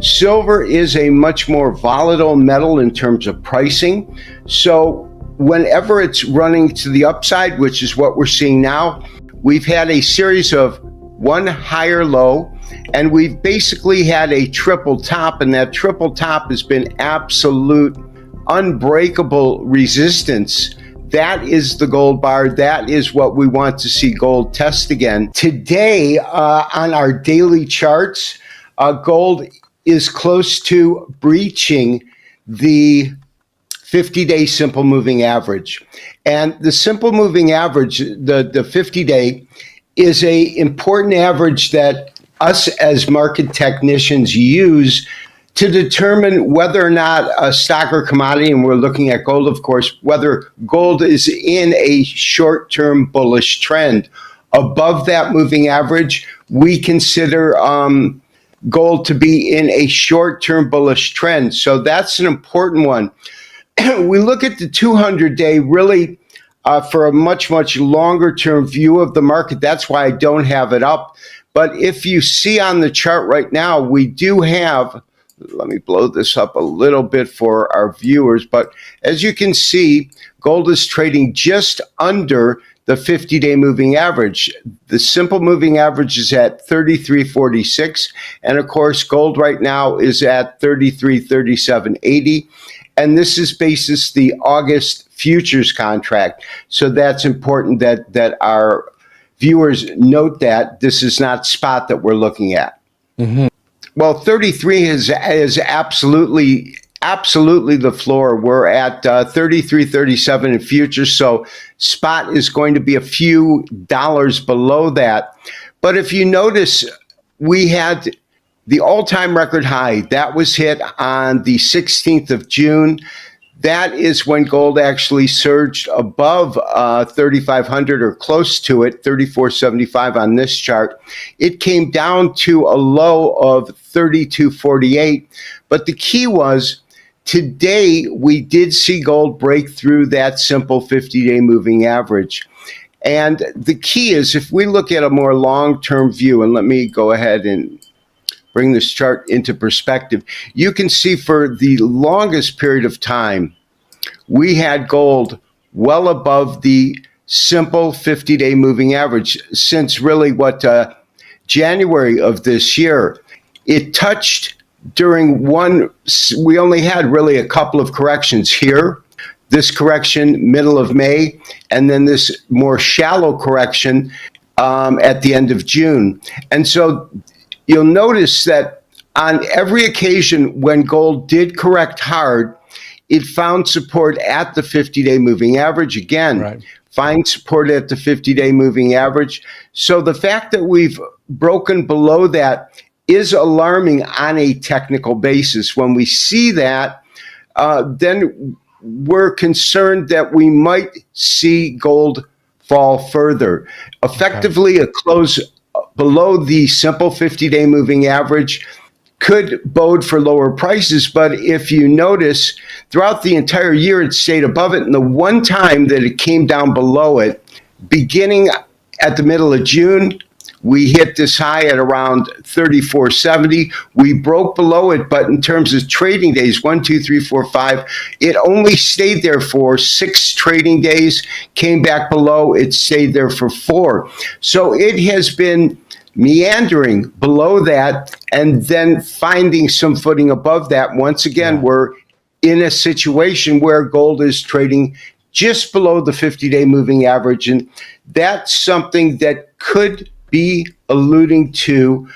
Silver is a much more volatile metal in terms of pricing. So whenever it's running to the upside, which is what we're seeing now, we've had a series of one higher low, and we've basically had a triple top, and that triple top has been absolute unbreakable resistance. That is the gold bar. That is what we want to see gold test again. Today, on our daily charts, gold is close to breaching the 50-day simple moving average. And the simple moving average, the 50-day, is a important average that us as market technicians use to determine whether or not a stock or commodity, and we're looking at gold, of course, whether gold is in a short-term bullish trend. Above that moving average, we consider gold to be in a short-term bullish trend. So that's an important one. We look at the 200-day really for a much, much longer-term view of the market. That's why I don't have it up. But if you see on the chart right now, we do have, let me blow this up a little bit for our viewers, but as you can see, gold is trading just under the 50-day moving average. The simple moving average is at 33.46, and of course, gold right now is at 33.37.80, and this is basis the August futures contract. So that's important that our viewers note that this is not spot that we're looking at. Mm-hmm. Well, 33 is absolutely the floor. We're at 33.37 in futures, so spot is going to be a few dollars below that. But if you notice, we had the all-time record high. That was hit on the 16th of June. That is when gold actually surged above 3,500 or close to it, 34.75 on this chart. It came down to a low of 32.48. But the key was, today we did see gold break through that simple 50-day moving average. And the key is, if we look at a more long-term view, and let me go ahead and bring this chart into perspective, you can see for the longest period of time, we had gold well above the simple 50-day moving average since really January of this year. It touched during we only had really a couple of corrections here, this correction middle of May, and then this more shallow correction at the end of June. And so you'll notice that on every occasion when gold did correct hard, it found support at the 50-day moving average. Again, right. Find support at the 50-day moving average. So the fact that we've broken below that is alarming on a technical basis. When we see that, then we're concerned that we might see gold fall further. Effectively, a close below the simple 50-day moving average could bode for lower prices, but if you notice, throughout the entire year it stayed above it, and the one time that it came down below it, beginning at the middle of June, we hit this high at around 34.70. We broke below it, but in terms of trading days, 1, 2, 3, 4, 5, it only stayed there for 6 trading days, came back below, it stayed there for 4. So it has been meandering below that and then finding some footing above that. Once again, we're in a situation where gold is trading just below the 50-day moving average, and that's something that could be alluding to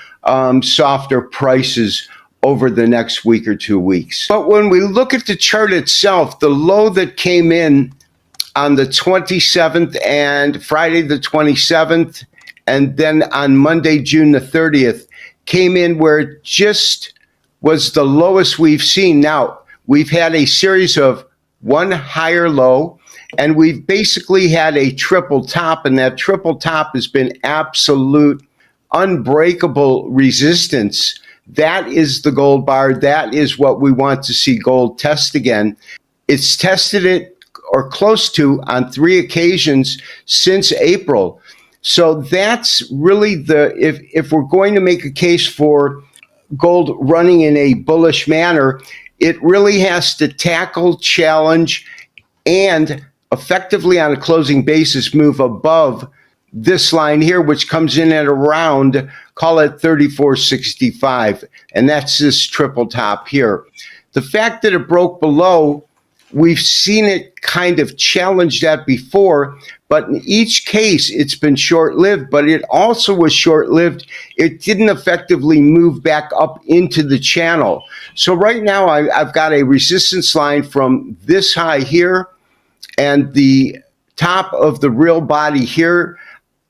softer prices over the next week or 2 weeks. But when we look at the chart itself, the low that came in on the 27th and Friday the 27th, and then on Monday, June the 30th, came in where it just was the lowest we've seen. Now, we've had a series of one higher low, and we've basically had a triple top, and that triple top has been absolute unbreakable resistance. That is the gold bar. That is what we want to see gold test again. It's tested it or close to on 3 occasions since April. So that's really if we're going to make a case for gold running in a bullish manner, it really has to tackle, challenge, and effectively on a closing basis move above this line here, which comes in at around, call it 34.65, and that's this triple top here. The fact that it broke below, we've seen it kind of challenge that before, but in each case, it's been short-lived, but it also was short-lived. It didn't effectively move back up into the channel. So right now, I've got a resistance line from this high here and the top of the real body here,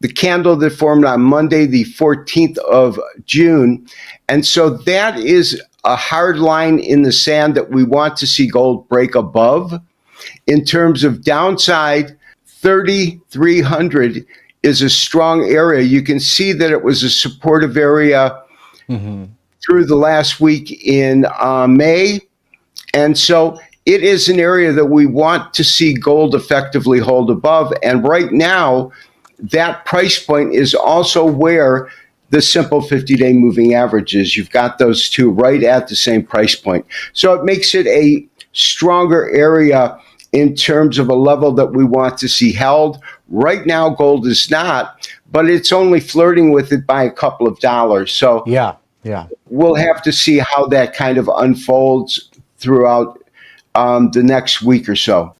the candle that formed on Monday, the 14th of June. And so that is a hard line in the sand that we want to see gold break above. In terms of downside, 3,300 is a strong area. You can see that it was a supportive area through the last week in May. And so it is an area that we want to see gold effectively hold above. And right now, that price point is also where the simple 50-day moving average is. You've got those two right at the same price point. So it makes it a stronger area in terms of a level that we want to see held. Right now, gold is not, but it's only flirting with it by a couple of dollars. So yeah, we'll have to see how that kind of unfolds throughout the next week or so.